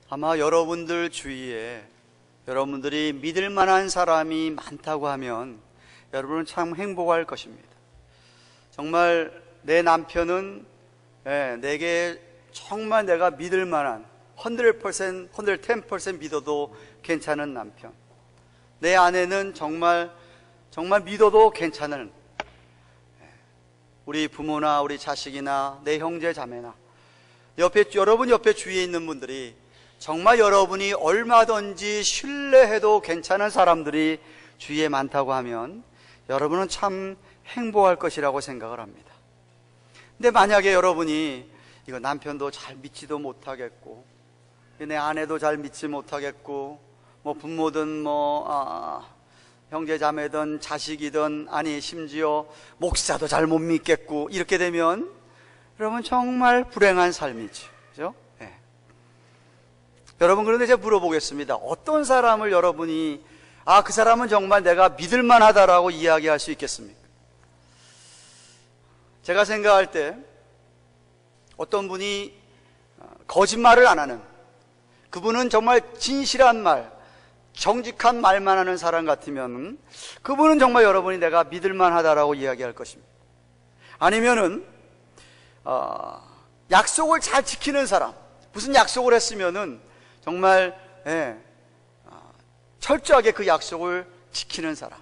아마 여러분들 주위에 여러분들이 믿을 만한 사람이 많다고 하면 여러분은 참 행복할 것입니다. 정말 내 남편은 내게 정말 내가 믿을 만한 100%, 110% 믿어도 괜찮은 남편, 내 아내는 정말 믿어도 괜찮은 우리 부모나 우리 자식이나 내 형제 자매나 여러분 옆에 주위에 있는 분들이 정말 여러분이 얼마든지 신뢰해도 괜찮은 사람들이 주위에 많다고 하면 여러분은 참 행복할 것이라고 생각을 합니다. 근데 만약에 여러분이 이거 남편도 잘 믿지도 못하겠고 내 아내도 잘 믿지 못하겠고 뭐 부모든 형제 자매든 자식이든 아니 심지어 목사도 잘 못 믿겠고 이렇게 되면 여러분 정말 불행한 삶이지, 그죠? 네. 여러분, 그런데 제가 물어보겠습니다. 어떤 사람을 여러분이 그 사람은 정말 내가 믿을 만하다라고 이야기할 수 있겠습니까? 제가 생각할 때 어떤 분이 거짓말을 안 하는, 그분은 정말 진실한 말, 정직한 말만 하는 사람 같으면 그분은 정말 여러분이 내가 믿을 만하다라고 이야기할 것입니다. 아니면은 약속을 잘 지키는 사람, 무슨 약속을 했으면은 정말 철저하게 그 약속을 지키는 사람,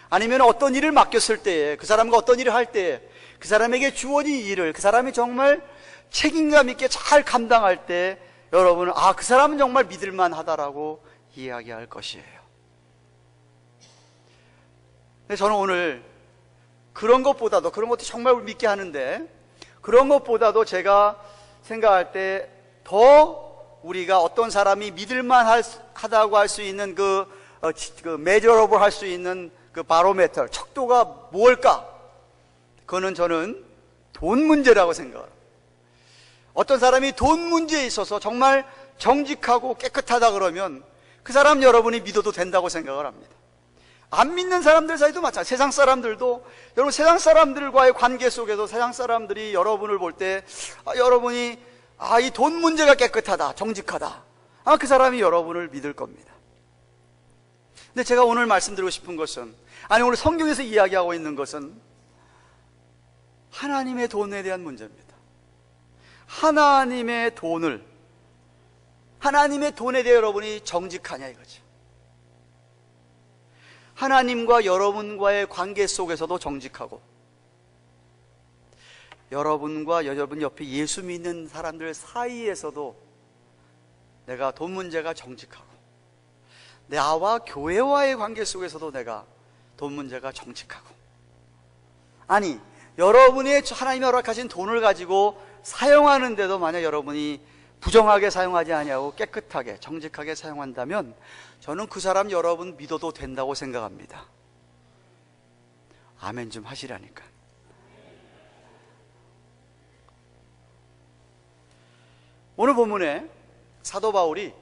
아니면 어떤 일을 맡겼을 때에 그 사람과 어떤 일을 할 때에 그 사람에게 주어진 일을 그 사람이 정말 책임감 있게 잘 감당할 때 여러분은 그 사람은 정말 믿을만 하다라고 이야기할 것이에요. 근데 저는 오늘 그런 것보다도, 그런 것도 정말 믿게 하는데 그런 것보다도 제가 생각할 때 더 우리가 어떤 사람이 믿을만 하다고 할 수 있는 그 메저러블 할 수 있는 그 바로메터, 척도가 뭘까? 그거는 저는 돈 문제라고 생각해요. 어떤 사람이 돈 문제에 있어서 정말 정직하고 깨끗하다 그러면 그 사람 여러분이 믿어도 된다고 생각을 합니다. 안 믿는 사람들 사이도 마찬가지. 세상 사람들도, 여러분 세상 사람들과의 관계 속에서 세상 사람들이 여러분을 볼 때 여러분이 이 돈 문제가 깨끗하다, 정직하다, 그 사람이 여러분을 믿을 겁니다. 근데 제가 오늘 말씀드리고 싶은 것은, 오늘 성경에서 이야기하고 있는 것은 하나님의 돈에 대한 문제입니다. 하나님의 돈에 대해 여러분이 정직하냐 이거죠. 하나님과 여러분과의 관계 속에서도 정직하고, 여러분과 여러분 옆에 예수 믿는 사람들 사이에서도 내가 돈 문제가 정직하고, 나와 교회와의 관계 속에서도 내가 돈 문제가 정직하고, 여러분이 하나님이 허락하신 돈을 가지고 사용하는데도 만약 여러분이 부정하게 사용하지 아니하고 깨끗하게 정직하게 사용한다면 저는 그 사람 여러분 믿어도 된다고 생각합니다. 아멘 좀 하시라니까. 오늘 본문에 사도 바울이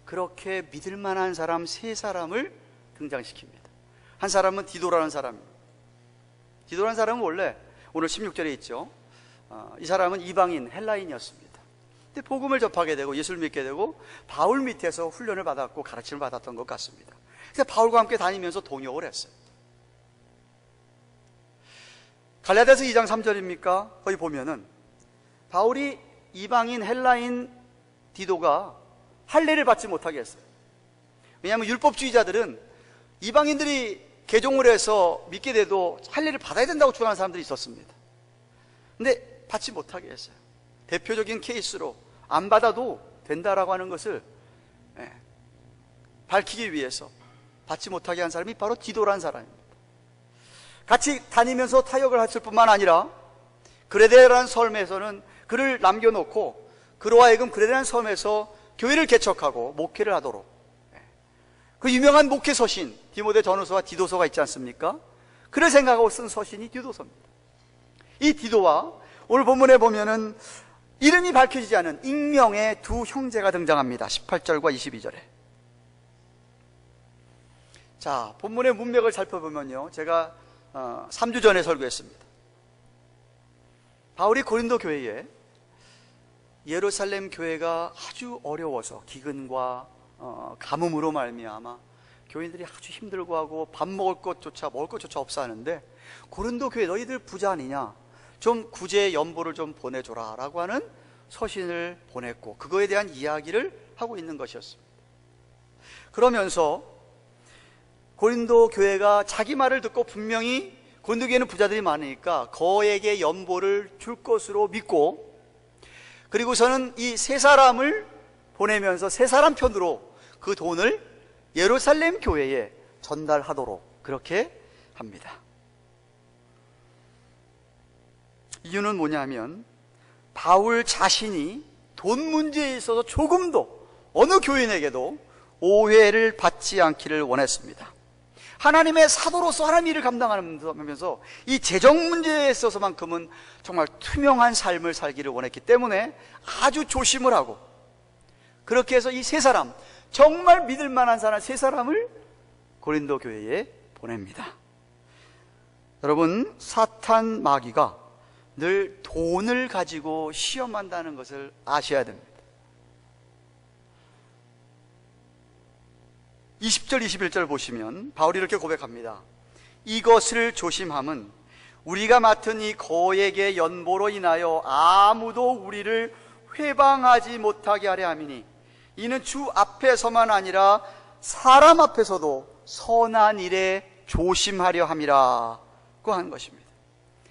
그렇게 믿을 만한 사람 세 사람을 등장시킵니다. 한 사람은 디도라는 사람입니다. 디도라는 사람은 원래 오늘 16절에 있죠. 이 사람은 이방인 헬라인이었습니다. 근데 복음을 접하게 되고 예수를 믿게 되고 바울 밑에서 훈련을 받았고 가르침을 받았던 것 같습니다. 그래서 바울과 함께 다니면서 동역을 했어요. 갈라디아서 2장 3절입니까? 거기 보면은 바울이 이방인 헬라인 디도가 할례를 받지 못하게 했어요. 왜냐하면 율법주의자들은 이방인들이 개종을 해서 믿게 돼도 할례를 받아야 된다고 주장하는 사람들이 있었습니다. 근데 받지 못하게 했어요. 대표적인 케이스로 안 받아도 된다라고 하는 것을 밝히기 위해서 받지 못하게 한 사람이 바로 디도라는 사람입니다. 같이 다니면서 타역을 했을 뿐만 아니라 그레데라는 섬에서는 그를 남겨놓고 그로 하여금 그레데라는 섬에서 교회를 개척하고 목회를 하도록, 그 유명한 목회 서신 디모데 전후서와 디도서가 있지 않습니까? 그를 생각하고 쓴 서신이 디도서입니다. 이 디도와 오늘 본문에 보면은 이름이 밝혀지지 않은 익명의 두 형제가 등장합니다. 18절과 22절에. 자, 본문의 문맥을 살펴보면요, 제가 3주 전에 설교했습니다. 바울이 고린도 교회에 예루살렘 교회가 아주 어려워서 기근과 가뭄으로 말미암아 교인들이 아주 힘들고 하고 밥 먹을 것조차 없어 하는데, 고린도 교회 너희들 부자 아니냐, 좀 구제 연보를 좀 보내줘라 라고 하는 서신을 보냈고, 그거에 대한 이야기를 하고 있는 것이었습니다. 그러면서 고린도 교회가 자기 말을 듣고 분명히 고린도 교회는 부자들이 많으니까 거액의 연보를 줄 것으로 믿고, 그리고서는 이 세 사람을 보내면서 세 사람 편으로 그 돈을 예루살렘 교회에 전달하도록 그렇게 합니다. 이유는 뭐냐면, 바울 자신이 돈 문제에 있어서 조금도 어느 교인에게도 오해를 받지 않기를 원했습니다. 하나님의 사도로서 하나님 일을 감당하면서 이 재정 문제에 있어서만큼은 정말 투명한 삶을 살기를 원했기 때문에 아주 조심을 하고, 그렇게 해서 이 세 사람, 정말 믿을 만한 사람 세 사람을 고린도 교회에 보냅니다. 여러분, 사탄 마귀가 늘 돈을 가지고 시험한다는 것을 아셔야 됩니다. 20절 21절 보시면 바울이 이렇게 고백합니다. 이것을 조심함은 우리가 맡은 이 거액의 연보로 인하여 아무도 우리를 회방하지 못하게 하려 함이니, 이는 주 앞에서만 아니라 사람 앞에서도 선한 일에 조심하려 함이라고 한 것입니다.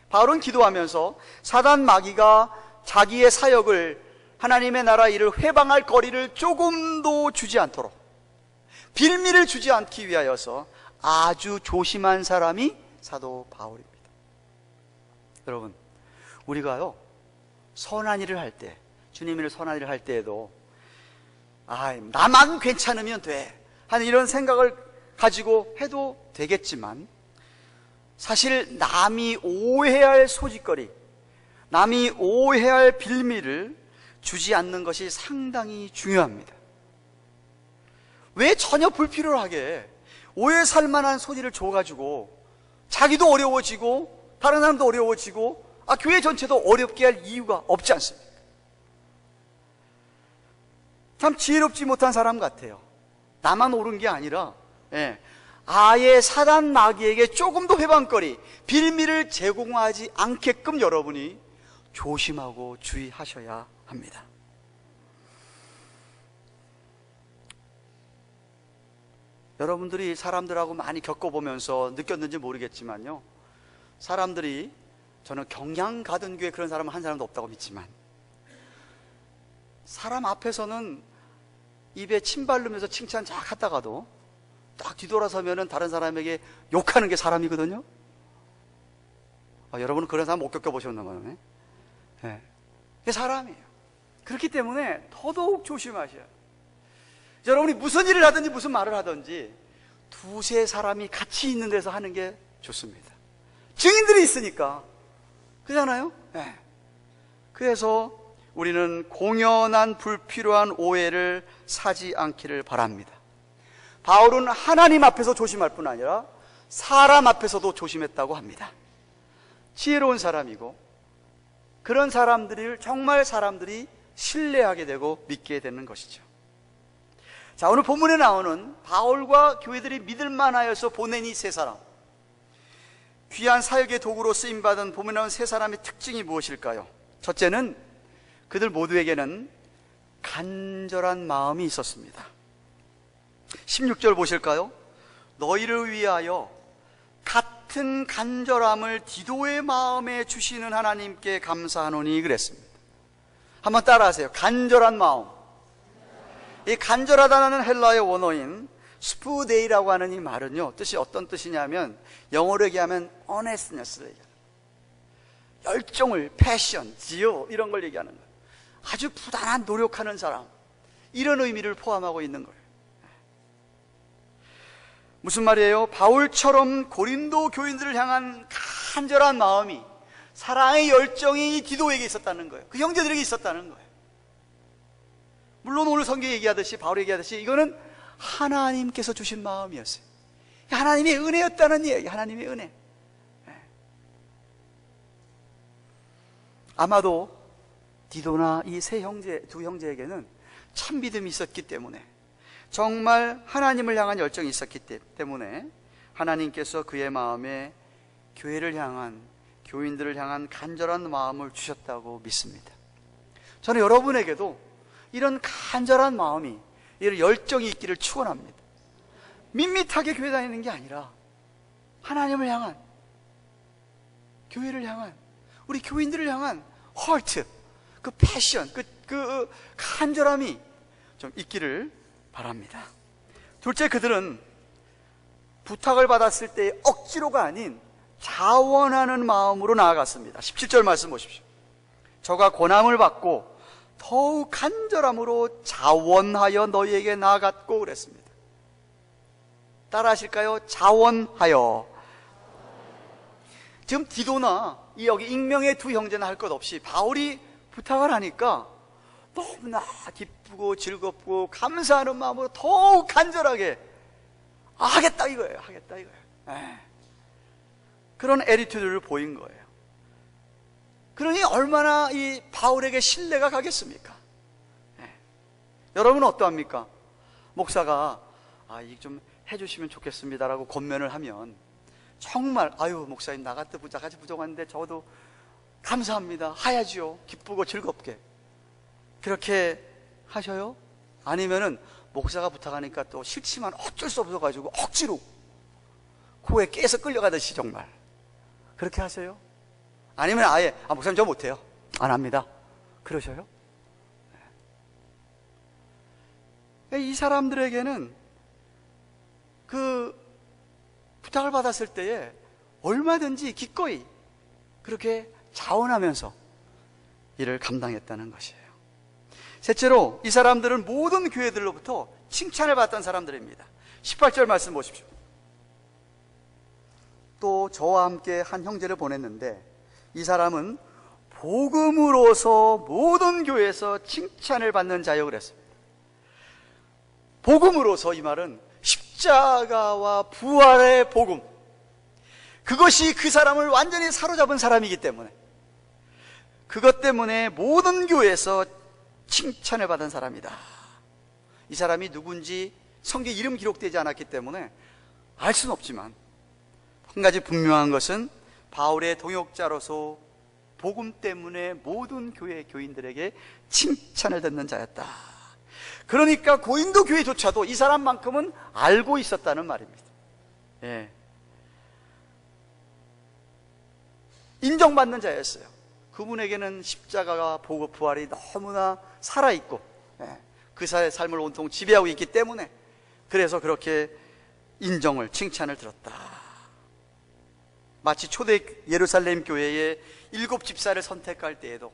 바울은 기도하면서 사단 마귀가 자기의 사역을, 하나님의 나라 일을 회방할 거리를 조금도 주지 않도록, 빌미를 주지 않기 위하여서 아주 조심한 사람이 사도 바울입니다. 여러분, 우리가요 선한 일을 할 때, 주님 일을 선한 일을 할 때에도 나만 괜찮으면 돼 하는 이런 생각을 가지고 해도 되겠지만, 사실 남이 오해할 소짓거리, 남이 오해할 빌미를 주지 않는 것이 상당히 중요합니다. 왜 전혀 불필요하게 오해 살만한 소리를 줘가지고 자기도 어려워지고 다른 사람도 어려워지고 교회 전체도 어렵게 할 이유가 없지 않습니까? 참 지혜롭지 못한 사람 같아요. 나만 옳은 게 아니라 아예 사단 마귀에게 조금도 회방거리, 빌미를 제공하지 않게끔 여러분이 조심하고 주의하셔야 합니다. 여러분들이 사람들하고 많이 겪어보면서 느꼈는지 모르겠지만요, 사람들이, 저는 경양 가든 교회 그런 사람은 한 사람도 없다고 믿지만, 사람 앞에서는 입에 침 바르면서 칭찬 쫙 하다가도 딱 뒤돌아서면은 다른 사람에게 욕하는 게 사람이거든요. 여러분은 그런 사람 못 겪어보셨나 봐요. 그게 사람이에요. 그렇기 때문에 더더욱 조심하셔요. 여러분이 무슨 일을 하든지 무슨 말을 하든지 두세 사람이 같이 있는 데서 하는 게 좋습니다. 증인들이 있으니까. 그렇잖아요? 그래서 우리는 공연한 불필요한 오해를 사지 않기를 바랍니다. 바울은 하나님 앞에서 조심할 뿐 아니라 사람 앞에서도 조심했다고 합니다. 지혜로운 사람이고, 그런 사람들을 정말 사람들이 신뢰하게 되고 믿게 되는 것이죠. 자, 오늘 본문에 나오는 바울과 교회들이 믿을만하여서 보낸 이 세 사람, 귀한 사역의 도구로 쓰임받은 본문에 나온 세 사람의 특징이 무엇일까요? 첫째는 그들 모두에게는 간절한 마음이 있었습니다. 16절 보실까요? 너희를 위하여 같은 간절함을 디도의 마음에 주시는 하나님께 감사하노니 그랬습니다. 한번 따라하세요. 간절한 마음. 이 간절하다는 헬라의 원어인 스푸데이라고 하는 이 말은요, 뜻이 어떤 뜻이냐면, 영어로 얘기하면 honestness를 얘기하는 거예요. 열정을, 패션, 지요, 이런 걸 얘기하는 거예요. 아주 부단한 노력하는 사람, 이런 의미를 포함하고 있는 거예요. 무슨 말이에요? 바울처럼 고린도 교인들을 향한 간절한 마음이, 사랑의 열정이 디도에게 있었다는 거예요. 그 형제들에게 있었다는 거예요. 물론 오늘 성경에 얘기하듯이, 바울이 얘기하듯이 이거는 하나님께서 주신 마음이었어요. 하나님의 은혜였다는 얘기, 하나님의 은혜. 아마도 디도나 이 두 형제에게는 참 믿음이 있었기 때문에, 정말 하나님을 향한 열정이 있었기 때문에 하나님께서 그의 마음에 교회를 향한, 교인들을 향한 간절한 마음을 주셨다고 믿습니다. 저는 여러분에게도 이런 간절한 마음이, 이런 열정이 있기를 축원합니다. 밋밋하게 교회 다니는 게 아니라 하나님을 향한, 교회를 향한, 우리 교인들을 향한 헐트, 그 패션, 그 간절함이 좀 있기를 바랍니다. 둘째, 그들은 부탁을 받았을 때 억지로가 아닌 자원하는 마음으로 나아갔습니다. 17절 말씀 보십시오. 저가 고난을 받고 더욱 간절함으로 자원하여 너희에게 나아갔고 그랬습니다. 따라 하실까요? 자원하여. 지금 디도나 여기 익명의 두 형제는 할 것 없이 바울이 부탁을 하니까 너무나 기쁘고 즐겁고 감사하는 마음으로 더욱 간절하게 하겠다 이거예요. 하겠다 이거예요. 그런 애티튜드를 보인 거예요. 그러니 얼마나 이 바울에게 신뢰가 가겠습니까? 여러분은 어떠합니까? 목사가 이거 좀 해주시면 좋겠습니다라고 권면을 하면 정말 목사님 나같은 부자같이 부족한데 저도 감사합니다 하야지요. 기쁘고 즐겁게 그렇게 하셔요? 아니면은 목사가 부탁하니까 또 싫지만 어쩔 수 없어가지고 억지로 코에 깨서 끌려가듯이 정말 그렇게 하세요? 아니면 아예 목사님 저 못해요, 안 합니다, 그러셔요? 이 사람들에게는 그 부탁을 받았을 때에 얼마든지 기꺼이 그렇게 자원하면서 일을 감당했다는 것이에요. 셋째로, 이 사람들은 모든 교회들로부터 칭찬을 받던 사람들입니다. 18절 말씀 보십시오. 또 저와 함께 한 형제를 보냈는데 이 사람은 복음으로서 모든 교회에서 칭찬을 받는 자요 그랬습니다. 복음으로서, 이 말은 십자가와 부활의 복음, 그것이 그 사람을 완전히 사로잡은 사람이기 때문에, 그것 때문에 모든 교회에서 칭찬을 받은 사람이다. 이 사람이 누군지 성경에 이름 기록되지 않았기 때문에 알 수는 없지만 한 가지 분명한 것은 바울의 동역자로서 복음 때문에 모든 교회 교인들에게 칭찬을 듣는 자였다. 그러니까 고린도 교회조차도 이 사람만큼은 알고 있었다는 말입니다. 인정받는 자였어요. 그분에게는 십자가가 부활이 너무나 살아있고 그 삶을 온통 지배하고 있기 때문에, 그래서 그렇게 인정을, 칭찬을 들었다. 마치 초대 예루살렘 교회의 7 집사를 선택할 때에도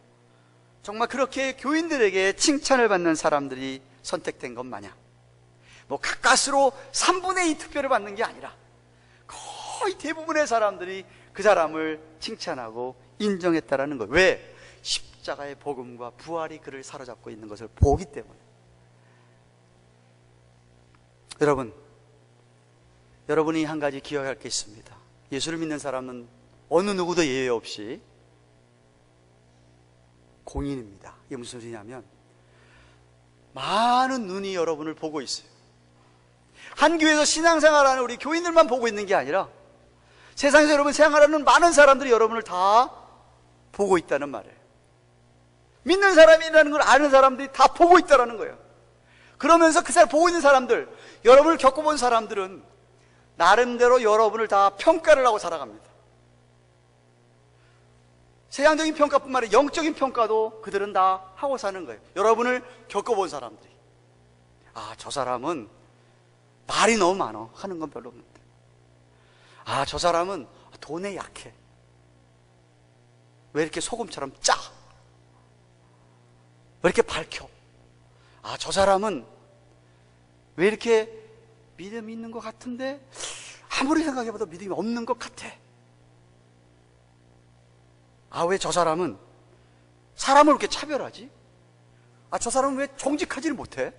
정말 그렇게 교인들에게 칭찬을 받는 사람들이 선택된 것 마냥, 가까스로 3분의 2 투표를 받는 게 아니라 거의 대부분의 사람들이 그 사람을 칭찬하고 인정했다라는 거예요. 왜? 십자가의 복음과 부활이 그를 사로잡고 있는 것을 보기 때문에. 여러분이 한 가지 기억할 게 있습니다. 예수를 믿는 사람은 어느 누구도 예외 없이 공인입니다. 이게 무슨 소리냐면, 많은 눈이 여러분을 보고 있어요. 한 교회에서 신앙생활하는 우리 교인들만 보고 있는 게 아니라 세상에서 여러분 생활하는 많은 사람들이 여러분을 다 보고 있다는 말이에요. 믿는 사람이라는 걸 아는 사람들이 다 보고 있다는 거예요. 그러면서 그 사람 보고 있는 사람들, 여러분을 겪어본 사람들은 나름대로 여러분을 다 평가를 하고 살아갑니다. 세상적인 평가뿐만 아니라 영적인 평가도 그들은 다 하고 사는 거예요. 여러분을 겪어본 사람들이, 저 사람은 말이 너무 많아 하는 건 별로 없는데, 저 사람은 돈에 약해, 왜 이렇게 소금처럼 짜? 왜 이렇게 밝혀? 저 사람은 왜 이렇게 믿음이 있는 것 같은데 아무리 생각해봐도 믿음이 없는 것 같아. 왜 저 사람은 사람을 이렇게 차별하지? 저 사람은 왜 정직하지를 못해?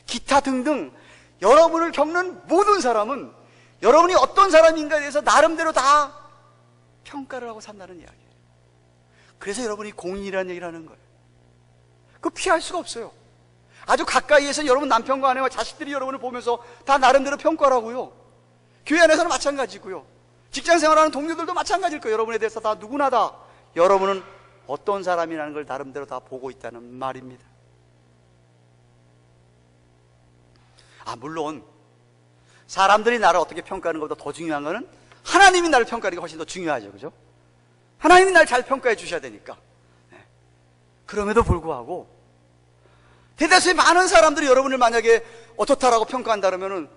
기타 등등 여러분을 겪는 모든 사람은 여러분이 어떤 사람인가에 대해서 나름대로 다 평가를 하고 산다는 이야기예요. 그래서 여러분이 공인이라는 얘기를 하는 거예요. 그거 피할 수가 없어요. 아주 가까이에서 여러분 남편과 아내와 자식들이 여러분을 보면서 다 나름대로 평가라고요. 교회 안에서는 마찬가지고요. 직장 생활하는 동료들도 마찬가지일 거예요. 여러분에 대해서 다 누구나 다 여러분은 어떤 사람이라는 걸 나름대로 다 보고 있다는 말입니다. 물론 사람들이 나를 어떻게 평가하는 것보다 더 중요한 것은 하나님이 나를 평가하는 게 훨씬 더 중요하죠. 그죠? 하나님이 나를 잘 평가해 주셔야 되니까. 그럼에도 불구하고 대다수의 많은 사람들이 여러분을 만약에 어떻다라고 평가한다 그러면은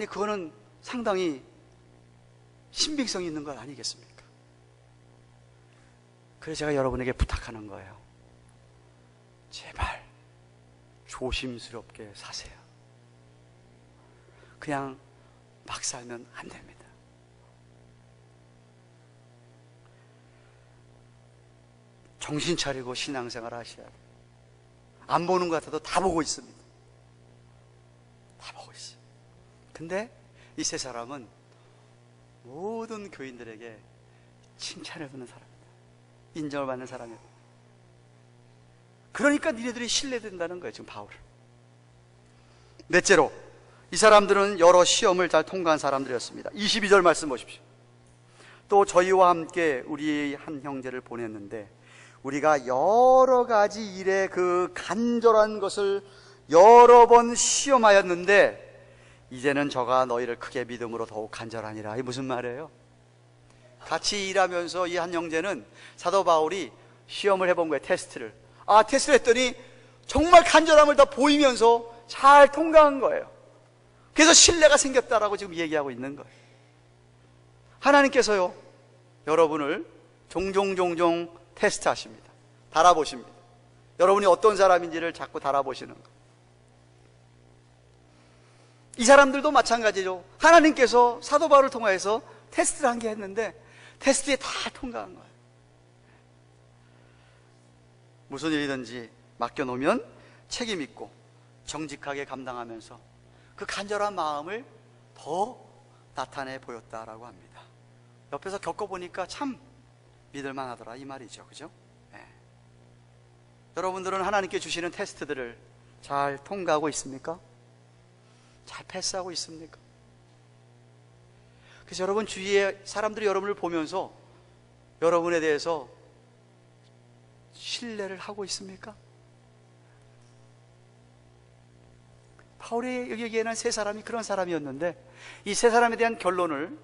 그거는 상당히 신빙성이 있는 것 아니겠습니까? 그래서 제가 여러분에게 부탁하는 거예요. 제발 조심스럽게 사세요. 그냥 막 살면 안 됩니다. 정신 차리고 신앙생활 하셔야 돼요. 안 보는 것 같아도 다 보고 있습니다. 다 보고 있어요. 근데 이 세 사람은 모든 교인들에게 칭찬을 받는 사람입니다. 인정을 받는 사람이에요. 그러니까 니네들이 신뢰된다는 거예요, 지금 바울을. 넷째로, 이 사람들은 여러 시험을 잘 통과한 사람들이었습니다. 22절 말씀 보십시오. 또 저희와 함께 우리 한 형제를 보냈는데 우리가 여러 가지 일에 그 간절한 것을 여러 번 시험하였는데 이제는 저가 너희를 크게 믿음으로 더욱 간절하니라. 이게 무슨 말이에요? 같이 일하면서 이 한 형제는 사도 바울이 시험을 해본 거예요. 테스트를 했더니 정말 간절함을 다 보이면서 잘 통과한 거예요. 그래서 신뢰가 생겼다라고 지금 얘기하고 있는 거예요. 하나님께서요, 여러분을 종종 테스트하십니다. 달아보십니다. 여러분이 어떤 사람인지를 자꾸 달아보시는 거예요. 이 사람들도 마찬가지죠. 하나님께서 사도 바울을 통해서 테스트를 한 게 했는데 테스트에 다 통과한 거예요. 무슨 일이든지 맡겨놓으면 책임 있고 정직하게 감당하면서 그 간절한 마음을 더 나타내 보였다라고 합니다. 옆에서 겪어보니까 참 믿을만 하더라, 이 말이죠. 그죠? 네. 여러분들은 하나님께 주시는 테스트들을 잘 통과하고 있습니까? 잘 패스하고 있습니까? 그래서 여러분 주위에 사람들이 여러분을 보면서 여러분에 대해서 신뢰를 하고 있습니까? 바울이 여기에는 세 사람이 그런 사람이었는데 이 세 사람에 대한 결론을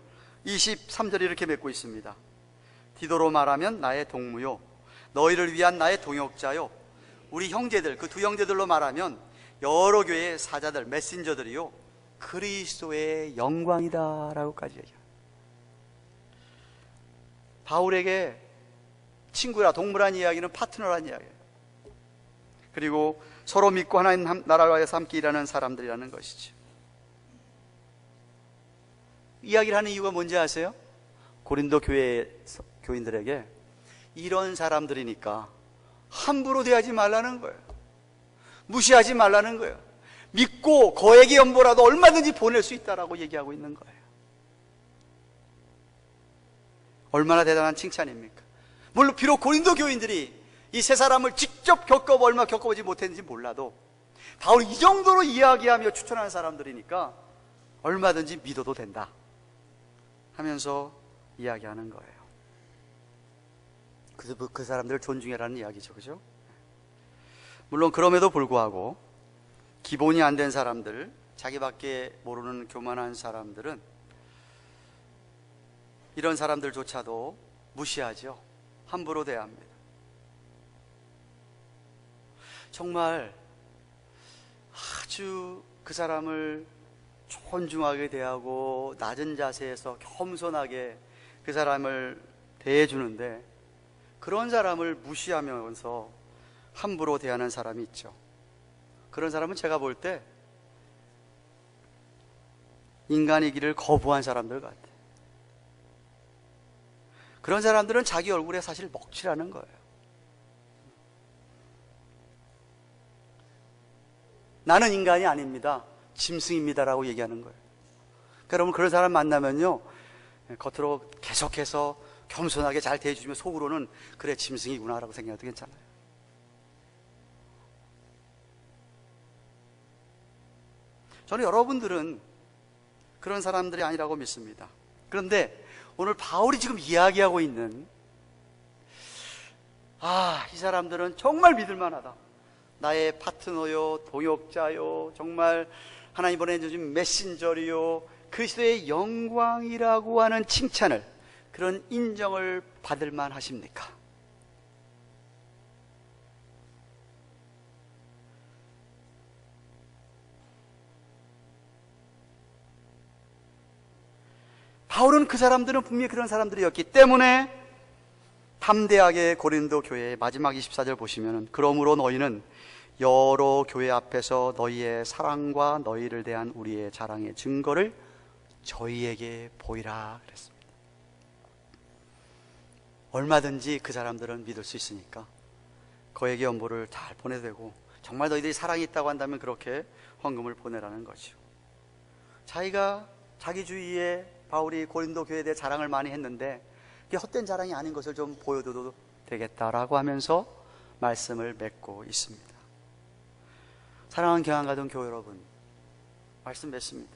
23절에 이렇게 맺고 있습니다. 디도로 말하면 나의 동무요 너희를 위한 나의 동역자요 우리 형제들, 그 두 형제들로 말하면 여러 교회의 사자들, 메신저들이요 그리스도의 영광이다 라고까지 얘기해요. 바울에게 친구라, 동무란 이야기는 파트너란 이야기예요. 그리고 서로 믿고 하나님 나라에서 함께 일하는 사람들이라는 것이죠. 이야기를 하는 이유가 뭔지 아세요? 고린도 교회 교인들에게 이런 사람들이니까 함부로 대하지 말라는 거예요. 무시하지 말라는 거예요. 믿고 거액의 연보라도 얼마든지 보낼 수 있다라고 얘기하고 있는 거예요. 얼마나 대단한 칭찬입니까? 물론 비록 고린도 교인들이 이 세 사람을 직접 얼마 겪어보지 못했는지 몰라도 바울이 이 정도로 이야기하며 추천하는 사람들이니까 얼마든지 믿어도 된다 하면서 이야기하는 거예요. 그래서 그 사람들을 존중해라는 이야기죠. 그죠? 물론 그럼에도 불구하고 기본이 안 된 사람들, 자기밖에 모르는 교만한 사람들은 이런 사람들조차도 무시하죠. 함부로 대합니다. 정말 아주 그 사람을 존중하게 대하고 낮은 자세에서 겸손하게 그 사람을 대해주는데 그런 사람을 무시하면서 함부로 대하는 사람이 있죠. 그런 사람은 제가 볼 때 인간이기를 거부한 사람들 같아요. 그런 사람들은 자기 얼굴에 사실 먹칠하는 거예요. 나는 인간이 아닙니다. 짐승입니다라고 얘기하는 거예요. 그러니까 여러분 그런 사람 만나면요 겉으로 계속해서 겸손하게 잘 대해주시면 속으로는 그래 짐승이구나 라고 생각해도 괜찮아요. 저는 여러분들은 그런 사람들이 아니라고 믿습니다. 그런데 오늘 바울이 지금 이야기하고 있는 이 사람들은 정말 믿을만하다. 나의 파트너요, 동역자요, 정말 하나님 보내주신 메신저리요, 그리스도의 영광이라고 하는 칭찬을, 그런 인정을 받을 만하십니까? 바울은 그 사람들은 분명히 그런 사람들이었기 때문에 담대하게 고린도 교회의 마지막 24절 보시면, 그러므로 너희는 여러 교회 앞에서 너희의 사랑과 너희를 대한 우리의 자랑의 증거를 저희에게 보이라 그랬습니다. 얼마든지 그 사람들은 믿을 수 있으니까 그에게 연보를 잘 보내도 되고, 정말 너희들이 사랑이 있다고 한다면 그렇게 헌금을 보내라는 거죠. 자기가 자기 주위에 바울이 고린도 교회에 대해 자랑을 많이 했는데 그게 헛된 자랑이 아닌 것을 좀 보여줘도 되겠다라고 하면서 말씀을 맺고 있습니다. 사랑하는 경안가동 교회 여러분, 말씀 맺습니다.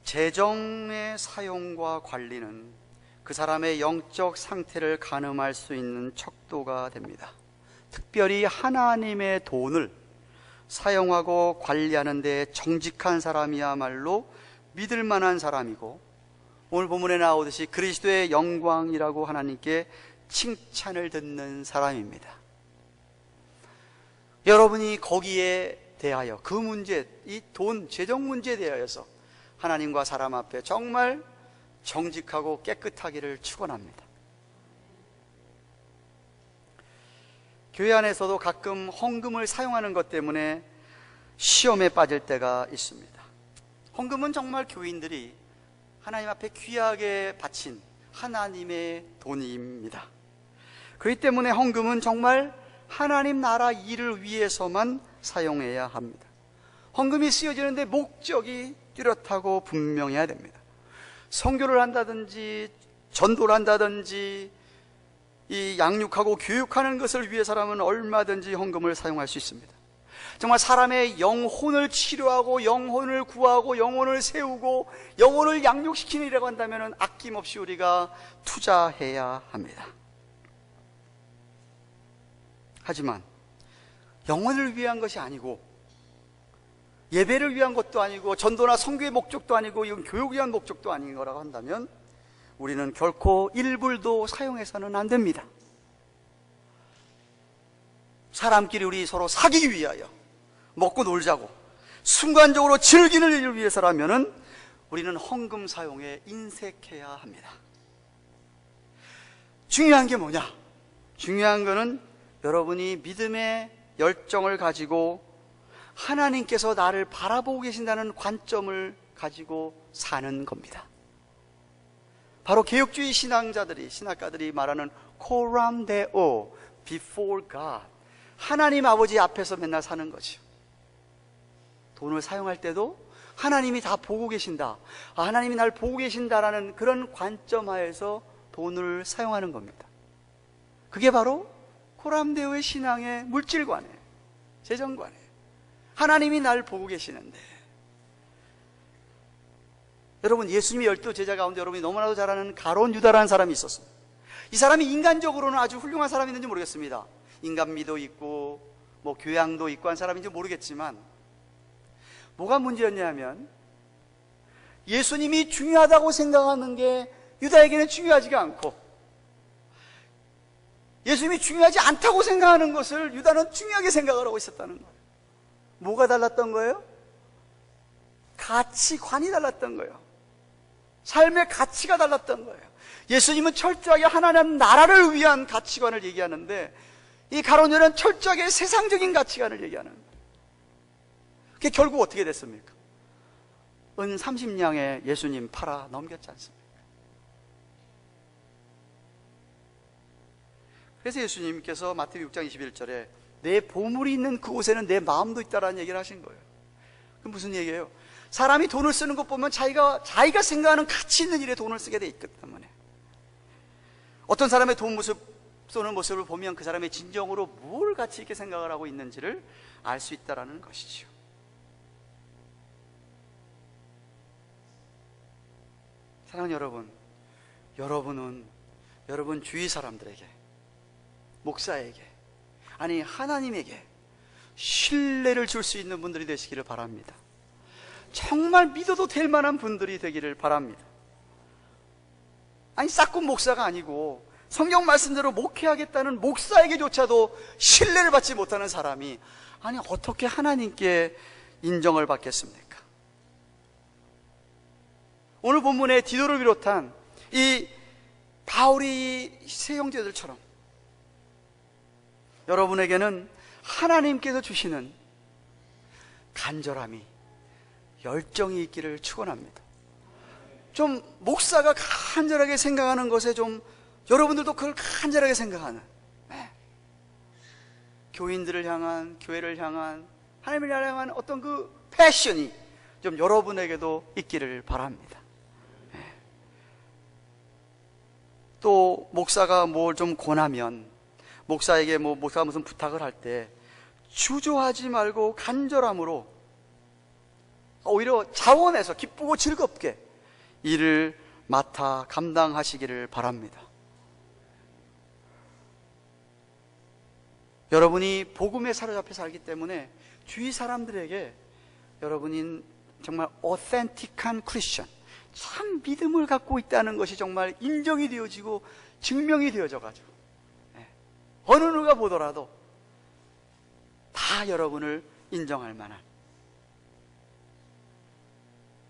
재정의 사용과 관리는 그 사람의 영적 상태를 가늠할 수 있는 척도가 됩니다. 특별히 하나님의 돈을 사용하고 관리하는 데 정직한 사람이야말로 믿을 만한 사람이고, 오늘 본문에 나오듯이 그리스도의 영광이라고 하나님께 칭찬을 듣는 사람입니다. 여러분이 거기에 대하여, 그 문제, 이 돈, 재정 문제에 대하여서 하나님과 사람 앞에 정말 정직하고 깨끗하기를 축원합니다. 교회 안에서도 가끔 헌금을 사용하는 것 때문에 시험에 빠질 때가 있습니다. 헌금은 정말 교인들이 하나님 앞에 귀하게 바친 하나님의 돈입니다. 그렇기 때문에 헌금은 정말 하나님 나라 일을 위해서만 사용해야 합니다. 헌금이 쓰여지는데 목적이 뚜렷하고 분명해야 됩니다. 선교를 한다든지 전도를 한다든지 이 양육하고 교육하는 것을 위해서라면 얼마든지 헌금을 사용할 수 있습니다. 정말 사람의 영혼을 치료하고 영혼을 구하고 영혼을 세우고 영혼을 양육시키는 일이라고 한다면 아낌없이 우리가 투자해야 합니다. 하지만 영혼을 위한 것이 아니고, 예배를 위한 것도 아니고, 전도나 선교의 목적도 아니고, 이건 교육을 위한 목적도 아닌 거라고 한다면 우리는 결코 일불도 사용해서는 안 됩니다. 사람끼리 우리 서로 사귀기 위하여, 먹고 놀자고, 순간적으로 즐기는 일을 위해서라면 우리는 헌금 사용에 인색해야 합니다. 중요한 게 뭐냐? 중요한 거는 여러분이 믿음의 열정을 가지고 하나님께서 나를 바라보고 계신다는 관점을 가지고 사는 겁니다. 바로 개혁주의 신학가들이 말하는 코람데오, before God, 하나님 아버지 앞에서 맨날 사는 거죠. 돈을 사용할 때도 하나님이 다 보고 계신다, 하나님이 날 보고 계신다라는 그런 관점 하에서 돈을 사용하는 겁니다. 그게 바로 코람데오의 신앙의 물질관이에요. 재정관이에요. 하나님이 날 보고 계시는데, 여러분, 예수님의 12 제자 가운데 여러분이 너무나도 잘 아는 가룟 유다라는 사람이 있었습니다. 이 사람이 인간적으로는 아주 훌륭한 사람이었는지 모르겠습니다. 인간미도 있고 뭐 교양도 있고 한 사람인지 모르겠지만, 뭐가 문제였냐면 예수님이 중요하다고 생각하는 게 유다에게는 중요하지가 않고, 예수님이 중요하지 않다고 생각하는 것을 유다는 중요하게 생각을 하고 있었다는 거예요. 뭐가 달랐던 거예요? 가치관이 달랐던 거예요. 삶의 가치가 달랐던 거예요. 예수님은 철저하게 하나님 나라를 위한 가치관을 얘기하는데, 이 가룟 유다는 철저하게 세상적인 가치관을 얘기하는 거예요. 그게 결국 어떻게 됐습니까? 은 30냥에 예수님 팔아 넘겼지 않습니까? 그래서 예수님께서 마태복음 6장 21절에 내 보물이 있는 그곳에는 내 마음도 있다라는 얘기를 하신 거예요. 그럼 무슨 얘기예요? 사람이 돈을 쓰는 것 보면 자기가 생각하는 가치 있는 일에 돈을 쓰게 돼 있기 때문에, 어떤 사람의 돈 쏘는 모습을 보면 그 사람의 진정으로 뭘 가치 있게 생각을 하고 있는지를 알 수 있다라는 것이죠. 사랑하는 여러분, 여러분은 여러분 주위 사람들에게, 목사에게, 아니 하나님에게 신뢰를 줄 수 있는 분들이 되시기를 바랍니다. 정말 믿어도 될 만한 분들이 되기를 바랍니다. 아니 싹군 목사가 아니고 성경 말씀대로 목회하겠다는 목사에게조차도 신뢰를 받지 못하는 사람이 아니 어떻게 하나님께 인정을 받겠습니까? 오늘 본문의 디도를 비롯한 이 바울이 세 형제들처럼 여러분에게는 하나님께서 주시는 간절함이, 열정이 있기를 축원합니다. 좀 목사가 간절하게 생각하는 것에 좀 여러분들도 그걸 간절하게 생각하는, 교인들을 향한, 교회를 향한, 하나님을 향한 어떤 그 패션이 좀 여러분에게도 있기를 바랍니다. 또 목사가 뭘 좀 권하면, 목사에게 목사가 무슨 부탁을 할 때 주저하지 말고 간절함으로, 오히려 자원해서 기쁘고 즐겁게 일을 맡아 감당하시기를 바랍니다. 여러분이 복음에 사로잡혀 살기 때문에 주위 사람들에게 여러분이 정말 어센틱한 크리스천, 참 믿음을 갖고 있다는 것이 정말 인정이 되어지고 증명이 되어져 가지고 어느 누가 보더라도 다 여러분을 인정할 만한,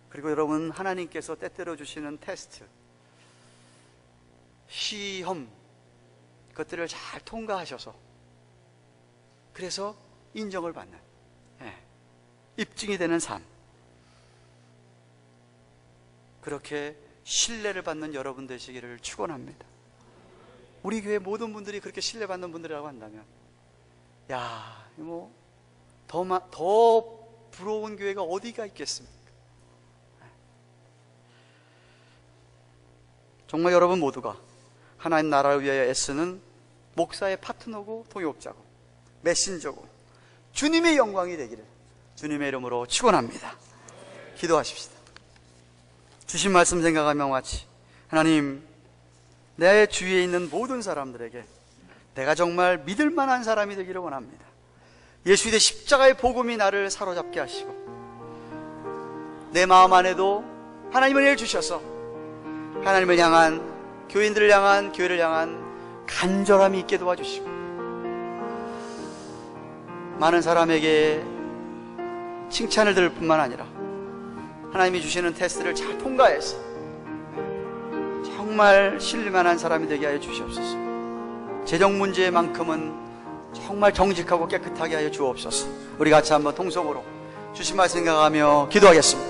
그리고 여러분 하나님께서 때때로 주시는 테스트, 시험, 그것들을 잘 통과하셔서 그래서 인정을 받는, 입증이 되는 삶, 그렇게 신뢰를 받는 여러분 되시기를 축원합니다. 우리 교회 모든 분들이 그렇게 신뢰받는 분들이라고 한다면, 야, 더 부러운 교회가 어디가 있겠습니까? 정말 여러분 모두가 하나님 나라를 위하여 애쓰는 목사의 파트너고 동역자고 메신저고 주님의 영광이 되기를 주님의 이름으로 축원합니다. 기도하십시다. 주신 말씀 생각하며 같이, 하나님, 내 주위에 있는 모든 사람들에게 내가 정말 믿을 만한 사람이 되기를 원합니다. 예수의 십자가의 복음이 나를 사로잡게 하시고 내 마음 안에도 하나님을 일 주셔서 하나님을 향한, 교인들을 향한, 교회를 향한 간절함이 있게 도와주시고 많은 사람에게 칭찬을 들을 뿐만 아니라 하나님이 주시는 테스트를 잘 통과해서 정말 신뢰만한 사람이 되게 하여 주시옵소서. 재정 문제만큼은 정말 정직하고 깨끗하게 하여 주옵소서. 우리 같이 한번 통성으로 주신 말씀 생각하며 기도하겠습니다.